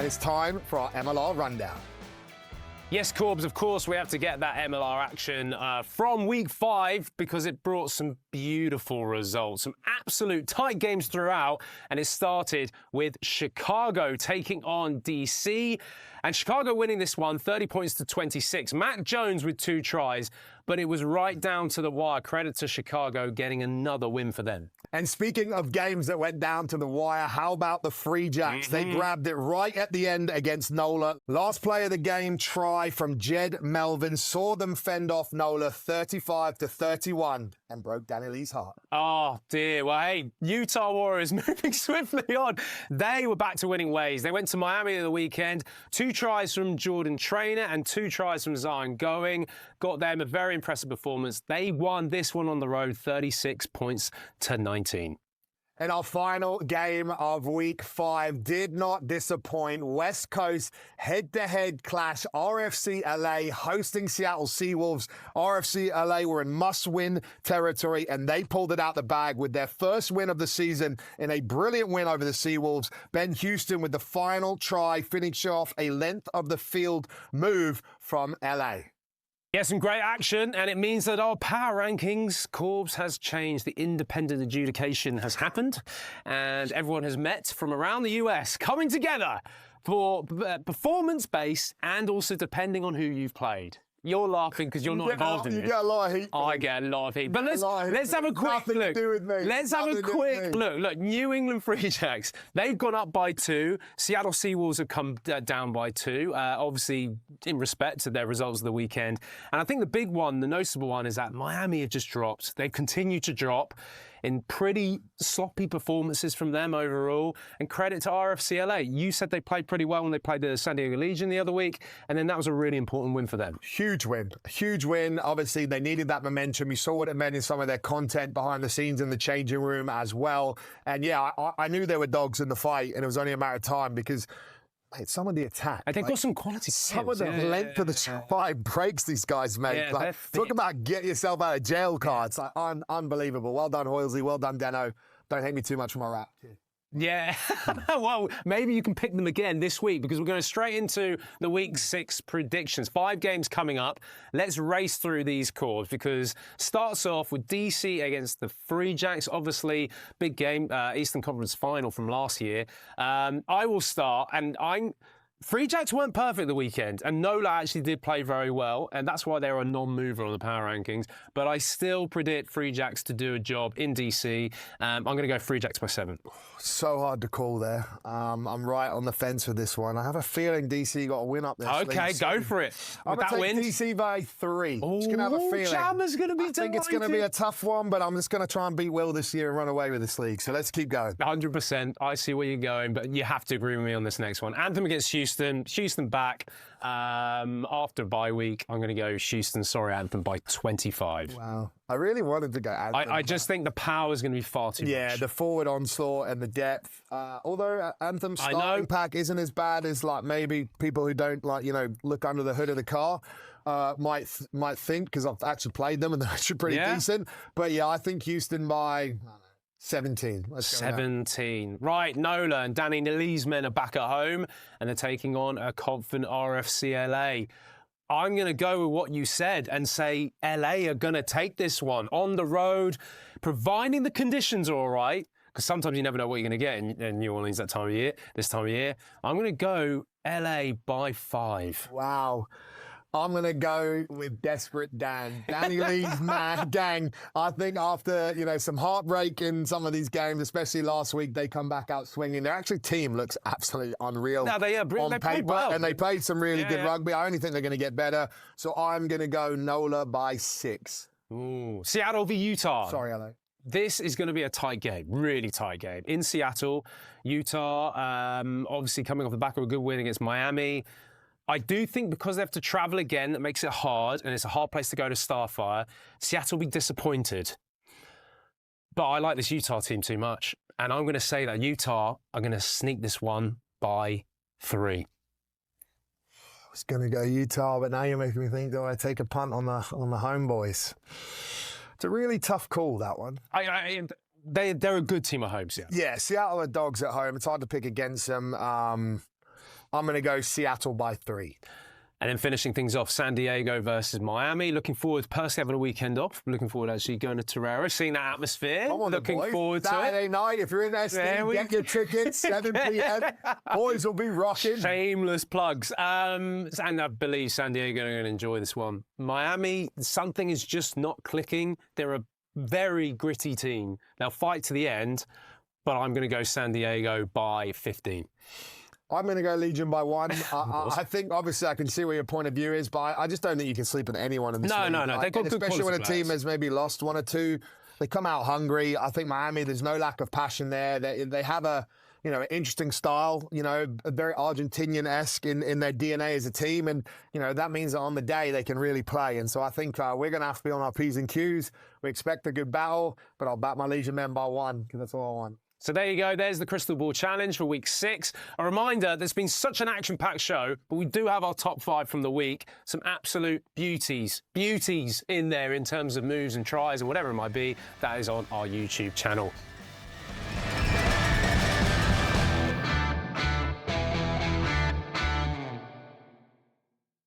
and it's time for our MLR rundown. Yes, Corbs, of course, we have to get that MLR action from week 5 because it brought some beautiful results, some absolute tight games throughout, and it started with Chicago taking on DC, and Chicago winning this one 30 points to 26. Matt Jones with 2 tries, but it was right down to the wire. Credit to Chicago getting another win for them. And speaking of games that went down to the wire, how about the Free Jacks? They grabbed it right at the end against NOLA. Last play of the game, try from Jed Melvin, saw them fend off NOLA 35 to 31 and broke Danny Lee's heart. Oh, dear. Well, hey, Utah Warriors moving swiftly on. They were back to winning ways. They went to Miami the weekend. 2 tries from Jordan Traynor and 2 tries from Zion Going. Got them a very impressive performance. They won this one on the road, 36 points to 19. And our final game of week 5 did not disappoint. West Coast head-to-head clash. RFC LA hosting Seattle Seawolves. RFC LA were in must-win territory, and they pulled it out the bag with their first win of the season in a brilliant win over the Seawolves. Ben Houston with the final try, finishing off a length of the field move from LA. Yeah, some great action, and it means that our power rankings, Corbs, has changed. The independent adjudication has happened, and everyone has met from around the US, coming together for performance-based and also depending on who you've played. You're laughing because you're not involved in this. You get a lot of heat. I get a lot of heat. But let's have a quick look. Nothing to do with me. Let's have a quick look. Look, New England Free Jacks, they've gone up by 2. Seattle Seawolves have come down by 2, obviously in respect to their results of the weekend. And I think the big one, the noticeable one, is that Miami have just dropped. They've continued to drop in pretty sloppy performances from them overall. And credit to RFC LA. You said they played pretty well when they played the San Diego Legion the other week, and then that was a really important win for them. Huge win. Obviously, they needed that momentum. You saw what it meant in some of their content behind the scenes in the changing room as well. And yeah, I knew there were dogs in the fight, and it was only a matter of time because some of the attack. And they've got some quality. Some of the length of the try breaks these guys make. Yeah, talk about get yourself out of jail cards. Unbelievable. Well done, Hoylesy. Well done, Deno. Don't hate me too much for my rap. Yeah, well, maybe you can pick them again this week because we're going straight into the Week 6 predictions. 5 games coming up. Let's race through these Corbs because starts off with DC against the Free Jacks. Obviously, big game, Eastern Conference final from last year. I will start, and Free Jacks weren't perfect the weekend, and NOLA actually did play very well, and that's why they're a non-mover on the power rankings. But I still predict Free Jacks to do a job in DC. I'm going to go Free Jacks by 7. So hard to call there. I'm right on the fence with this one. I have a feeling DC got a win up there. Okay, go for it. I'm going to take DC by 3. Oh, just going to have a feeling. Jammer's going to be I think it's going to be a tough one, but I'm just going to try and beat Will this year and run away with this league. So let's keep going. 100%. I see where you're going, but you have to agree with me on this next one. Anthem against Houston. Houston back after bye week. I'm going to go Houston, Anthem by 25. Wow. I really wanted to go Anthem. I just think the power is going to be far too much. Yeah, the forward onslaught and the depth. Although Anthem's starting pack isn't as bad as like maybe people who don't look under the hood of the car might think, because I've actually played them and they're actually pretty decent. But yeah, I think Houston by 17. 17. Right, NOLA and Danny Lee's men are back at home and they're taking on a confident RFC LA. I'm going to go with what you said and say LA are going to take this one on the road, providing the conditions are all right, because sometimes you never know what you're going to get in New Orleans this time of year. I'm going to go LA by 5. Wow. I'm going to go with Desperate Dan. Danny Lee's gang. I think after, some heartbreak in some of these games, especially last week, they come back out swinging. Their actual team looks absolutely unreal on paper, well. And they played some really good rugby. I only think they're going to get better. So I'm going to go NOLA by 6. Ooh. Seattle v Utah. Sorry, LA. This is going to be a tight game, really tight game. In Seattle, Utah, obviously coming off the back of a good win against Miami. I do think because they have to travel again, that makes it hard, and it's a hard place to go to Starfire. Seattle will be disappointed. But I like this Utah team too much, and I'm going to say that Utah are going to sneak this one by 3. I was going to go Utah, but now you're making me think, do I take a punt on the homeboys? It's a really tough call, that one. They're a good team at home, Seattle. Yeah, Seattle are dogs at home. It's hard to pick against them. I'm going to go Seattle by 3. And then finishing things off, San Diego versus Miami. Looking forward, personally having a weekend off. Looking forward to actually going to Torero, seeing that atmosphere. Come on, looking forward to it. Saturday night, if you're in SD, get your tickets, 7 p.m. Boys will be rocking. Shameless plugs. And I believe San Diego are going to enjoy this one. Miami, something is just not clicking. They're a very gritty team. They'll fight to the end, but I'm going to go San Diego by 15. I'm going to go Legion by 1. I think, obviously, I can see where your point of view is, but I just don't think you can sleep on anyone in this league. No. They've got good especially when a players. team has maybe lost 1 or 2. They come out hungry. I think Miami, there's no lack of passion there. They have an interesting style, very Argentinian-esque in their DNA as a team. And, that means that on the day they can really play. And so I think we're going to have to be on our P's and Q's. We expect a good battle, but I'll back my Legion men by 1 because that's all I want. So there you go. There's the Crystal Ball Challenge for week 6. A reminder, there's been such an action-packed show, but we do have our top 5 from the week. Some absolute beauties in there in terms of moves and tries and whatever it might be. That is on our YouTube channel.